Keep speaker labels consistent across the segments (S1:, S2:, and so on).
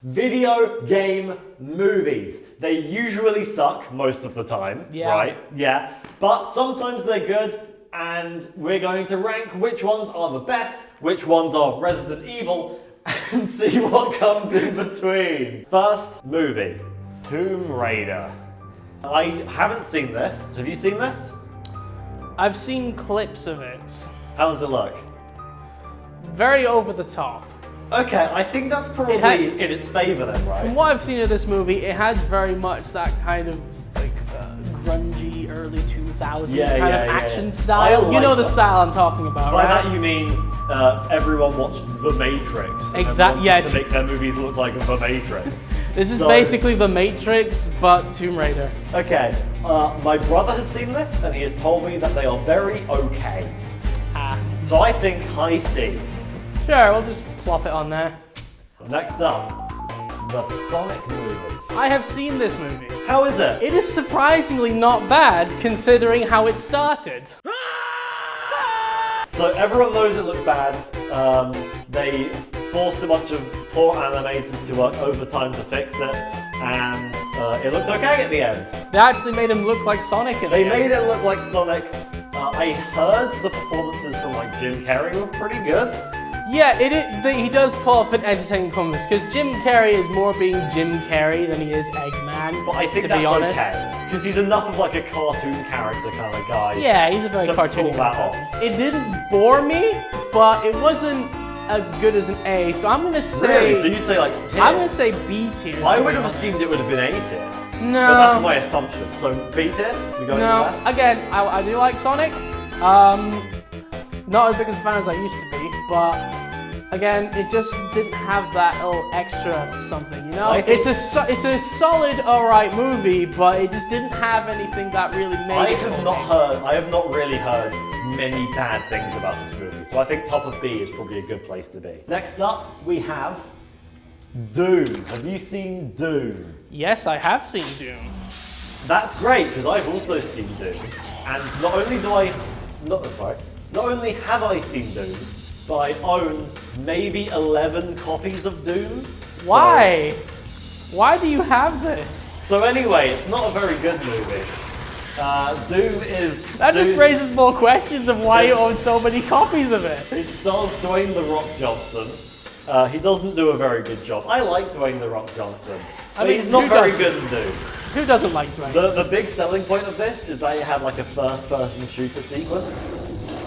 S1: Video game movies. They usually suck most of the time, right? Yeah. But sometimes they're good, and we're going to rank which ones are the best, which ones are Resident Evil, and see what comes in between. First movie, Tomb Raider. I haven't seen this. Have you seen this?
S2: I've seen clips of it.
S1: How does it look?
S2: Very over the top.
S1: Okay, I think that's probably in its favor then, right?
S2: From what I've seen of this movie, it has very much that kind of like grungy early 2000s kind of action style. You know the style I'm talking about,
S1: By
S2: right?
S1: that you mean everyone watched The Matrix.
S2: Exactly. Yeah.
S1: To make their movies look like The Matrix.
S2: This is basically The Matrix, but Tomb Raider.
S1: Okay, my brother has seen this, and he has told me that they are very okay. So I think high C.
S2: Sure, we'll just plop it on there.
S1: Next up, the Sonic movie.
S2: I have seen this movie.
S1: How is it?
S2: It is surprisingly not bad, considering how it started.
S1: So everyone knows it looked bad. They forced a bunch of poor animators to work overtime to fix it, and it looked okay at the end.
S2: They actually made him look like Sonic in
S1: They made it look like Sonic. I heard the performances from like Jim Carrey were pretty good.
S2: Yeah, he does pull off an entertaining performance, because Jim Carrey is more being Jim Carrey than he is Eggman,
S1: But I think
S2: to be honest.
S1: okay, because he's enough of like a cartoon character kind of guy.
S2: Yeah, he's a very cartoony character. It didn't bore me, but it wasn't as good as an A, so I'm gonna say...
S1: Really? So you'd say like tier?
S2: I'm gonna say B tier.
S1: I would have assumed it would have been A tier.
S2: No.
S1: But that's my assumption. So B tier? We going
S2: No,
S1: with that?
S2: again, I do like Sonic. Not as big a fan as I used to be, but again, it just didn't have that little extra something, you know? It's a solid, alright movie, but it just didn't have anything that really made it.
S1: I have not really heard many bad things about this movie, so I think top of B is probably a good place to be. Next up, we have Doom. Have you seen Doom?
S2: Yes, I have seen Doom.
S1: That's great, because I've also seen Doom, and not only have I seen Doom, but I own maybe 11 copies of Doom.
S2: Why? Why do you have this?
S1: So anyway, it's not a very good movie. Doom is...
S2: That just raises more questions of why you own so many copies of it.
S1: It stars Dwayne "The Rock" Johnson. He doesn't do a very good job. I like Dwayne "The Rock" Johnson, but he's not very good in Doom.
S2: Who doesn't like Dwayne?
S1: The big selling point of this is that you have like a first-person shooter sequence,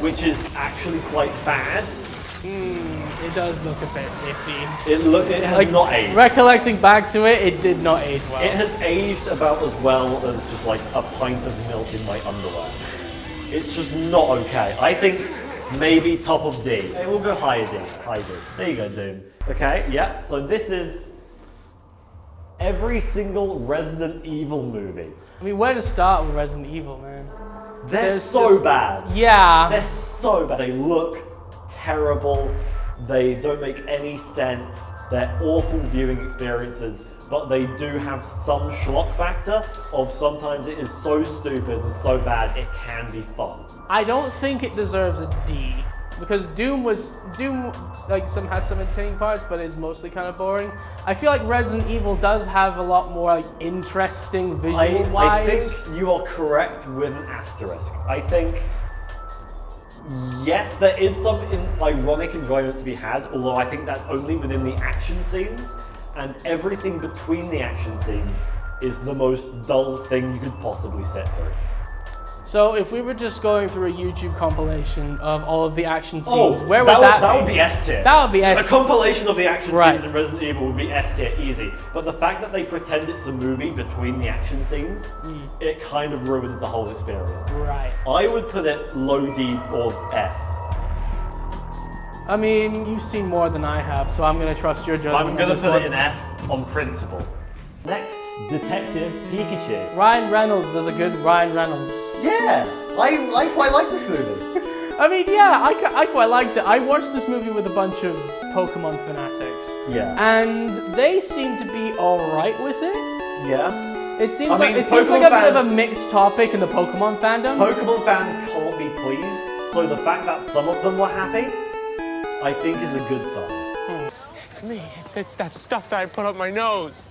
S1: which is actually quite bad.
S2: It does look a bit iffy.
S1: It has not aged.
S2: Recollecting back to it, it did not age well.
S1: It has aged about as well as just like a pint of milk in my underwear. It's just not okay. I think maybe top of D. Hey, we'll go higher D. High D. There you go, Doom. Okay, yeah. So this is every single Resident Evil movie.
S2: I mean, where to start with Resident Evil, man?
S1: They're so bad.
S2: Yeah.
S1: They're so bad. They look terrible. They don't make any sense. They're awful viewing experiences, but they do have some schlock factor of sometimes it is so stupid and so bad it can be fun.
S2: I don't think it deserves a D, because Doom like has some entertaining parts, but is mostly kind of boring. I feel like Resident Evil does have a lot more like interesting visual-wise.
S1: I think you are correct with an asterisk. I think yes, there is some ironic enjoyment to be had, although I think that's only within the action scenes, and everything between the action scenes is the most dull thing you could possibly sit through.
S2: So if we were just going through a YouTube compilation of all of the action scenes, where would that be?
S1: That would be S tier.
S2: That would be S tier.
S1: A compilation of the action scenes in Resident Evil would be S tier, easy. But the fact that they pretend it's a movie between the action scenes, it kind of ruins the whole experience.
S2: Right.
S1: I would put it low D or F.
S2: I mean, you've seen more than I have, so I'm going to trust your judgment.
S1: I'm going to put it in F on principle. Next, Detective Pikachu.
S2: Ryan Reynolds does a good Ryan Reynolds.
S1: Yeah, I quite like this movie.
S2: I mean, yeah, I quite liked it. I watched this movie with a bunch of Pokemon fanatics.
S1: Yeah.
S2: And they seem to be alright with it.
S1: Yeah.
S2: It seems like a bit of a mixed topic in the Pokemon fandom.
S1: Pokemon fans can't be pleased, so the fact that some of them were happy, I think is a good sign.
S3: It's me. It's that stuff that I put up my nose.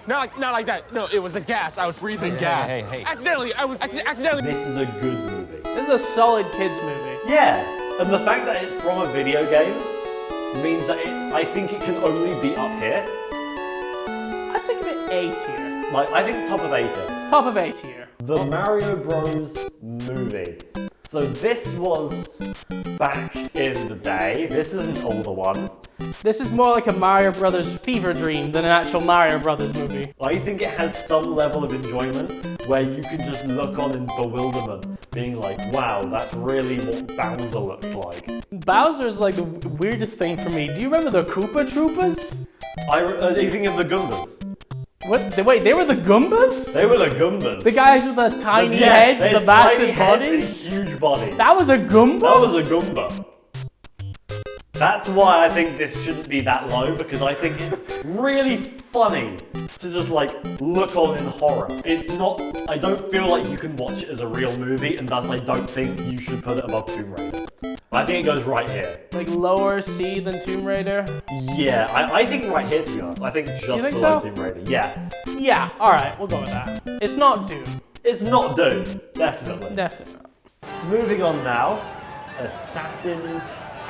S3: Not like that. No, it was a gas. I was breathing gas.
S4: Hey.
S3: Accidentally. I was accidentally.
S1: This is a good movie.
S2: This is a solid kids movie.
S1: Yeah, and the fact that it's from a video game means that I think it can only be up here.
S2: I'd say give it A tier.
S1: Like, I think top of A tier.
S2: Top of A tier.
S1: The Mario Bros. Movie. So this was back in the day. This is an older one.
S2: This is more like a Mario Brothers fever dream than an actual Mario Brothers movie.
S1: I think it has some level of enjoyment where you can just look on in bewilderment, being like, wow, that's really what Bowser looks like.
S2: Bowser is like the weirdest thing for me. Do you remember the Koopa Troopas?
S1: Are you thinking of the Goombas?
S2: What? Wait, they were the Goombas?
S1: They were the Goombas.
S2: The guys with the tiny heads,
S1: they
S2: the
S1: had
S2: massive
S1: tiny
S2: bodies?
S1: heads and huge bodies.
S2: That was a Goomba?
S1: That was a Goomba. That's why I think this shouldn't be that low, because I think it's really funny to just like look on in horror. It's not, I don't feel like you can watch it as a real movie, and thus I don't think you should put it above Tomb Raider. I think it goes right here.
S2: Like lower C than Tomb Raider?
S1: Yeah, I think right here, to be honest. I think just
S2: You think
S1: below
S2: so?
S1: Tomb Raider. Yeah.
S2: Yeah, alright, we'll go with that. It's not Doom.
S1: It's not Doom, definitely.
S2: Definitely not.
S1: Moving on now, Assassin's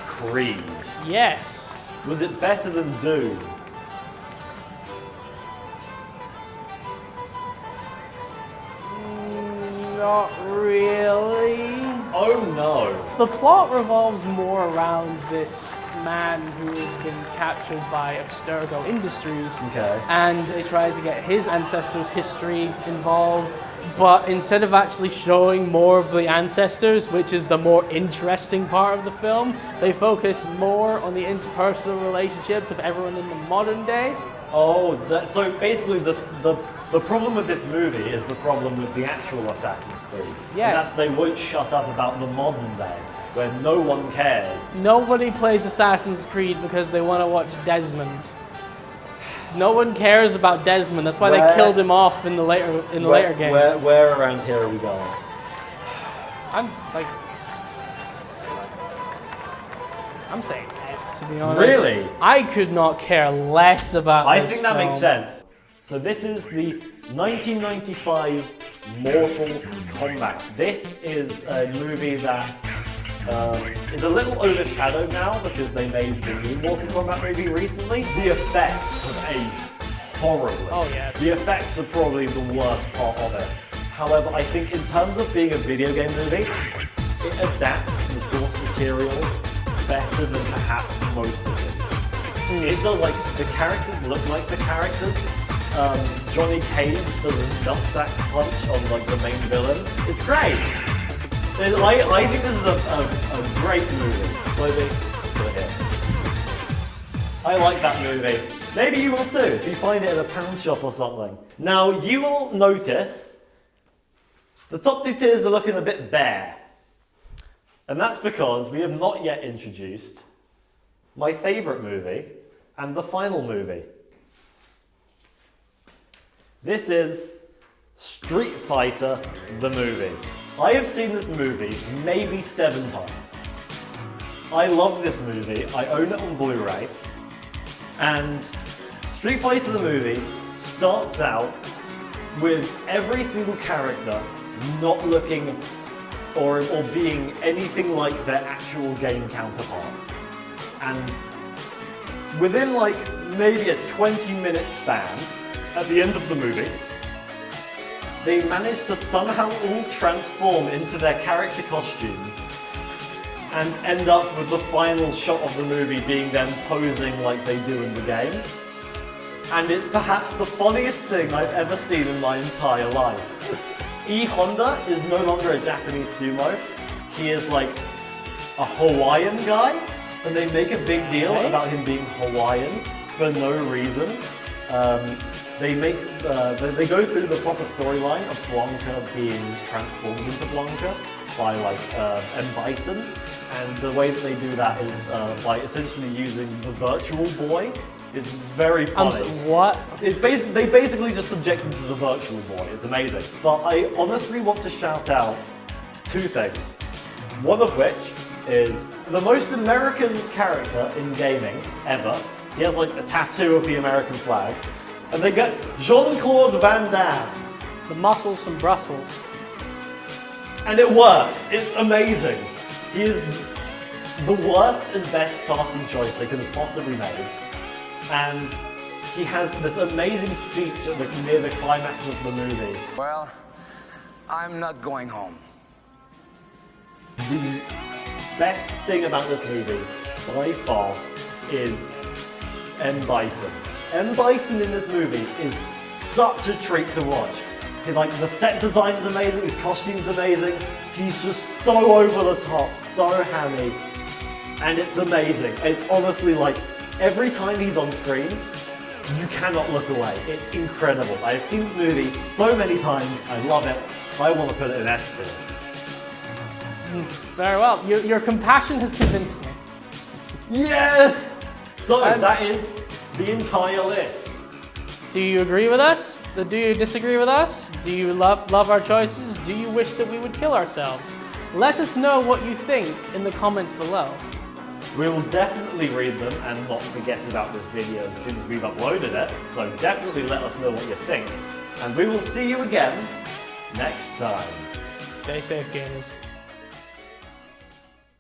S1: Creed.
S2: Yes.
S1: Was it better than Doom?
S2: Not really.
S1: Oh no.
S2: The plot revolves more around this man who has been captured by Abstergo Industries.
S1: Okay.
S2: And they try to get his ancestors' history involved. But instead of actually showing more of the ancestors, which is the more interesting part of the film, they focus more on the interpersonal relationships of everyone in the modern day.
S1: Oh, so basically the problem with this movie is the problem with the actual Assassin's Creed.
S2: Yes.
S1: And that's they won't shut up about the modern day, where no one cares.
S2: Nobody plays Assassin's Creed because they want to watch Desmond. No one cares about Desmond. That's why they killed him off in the later games.
S1: Where around here are we going?
S2: I'm saying F, to be honest.
S1: Really?
S2: I could not care less about
S1: I
S2: this
S1: think that
S2: film.
S1: makes sense. So this is the 1995 Mortal Kombat. This is a movie that is a little overshadowed now because they made the new Mortal Kombat movie recently. The effects have aged horribly.
S2: Oh yeah.
S1: The effects are probably the worst part of it. However, I think in terms of being a video game movie, it adapts the source material better than perhaps most of it. It does, like, the characters look like the characters. Johnny Cage does a nutsack punch on like the main villain. It's great. I think this is a great movie. Put it here. I like that movie. Maybe you will too, if you find it at a pound shop or something. Now, you will notice the top two tiers are looking a bit bare. And that's because we have not yet introduced my favourite movie and the final movie. This is Street Fighter, the movie. I have seen this movie maybe 7 times. I love this movie. I own it on Blu-ray. And Street Fighter, the movie, starts out with every single character not looking or being anything like their actual game counterparts. And within like maybe a 20-minute span, at the end of the movie, they manage to somehow all transform into their character costumes and end up with the final shot of the movie being them posing like they do in the game. And it's perhaps the funniest thing I've ever seen in my entire life. E. Honda is no longer a Japanese sumo. He is like a Hawaiian guy, and they make a big deal about him being Hawaiian for no reason. They go through the proper storyline of Blanca being transformed into Blanca by like M. Bison, and the way that they do that is by essentially using the Virtual Boy. It's very funny.
S2: What?
S1: It's they basically just subject him to the Virtual Boy. It's amazing. But I honestly want to shout out 2 things. One of which is the most American character in gaming ever He has like a tattoo of the American flag. And they get Jean-Claude Van Damme.
S2: The muscles from Brussels.
S1: And it works. It's amazing. He is the worst and best casting choice they could have possibly made. And he has this amazing speech near the climax of the movie.
S4: Well, I'm not going home.
S1: The best thing about this movie, by far, is M. Bison. M. Bison in this movie is such a treat to watch. The set design's amazing, his costume's amazing. He's just so over the top, so hammy. And it's amazing. It's honestly like, every time he's on screen, you cannot look away. It's incredible. I've seen this movie so many times, I love it. I want to put it in S tier.
S2: Very well. Your compassion has convinced me.
S1: Yes! So, that is the entire list.
S2: Do you agree with us? Do you disagree with us? Do you love our choices? Do you wish that we would kill ourselves? Let us know what you think in the comments below.
S1: We will definitely read them and not forget about this video as soon as we've uploaded it. So definitely let us know what you think. And we will see you again next time.
S2: Stay safe, gamers.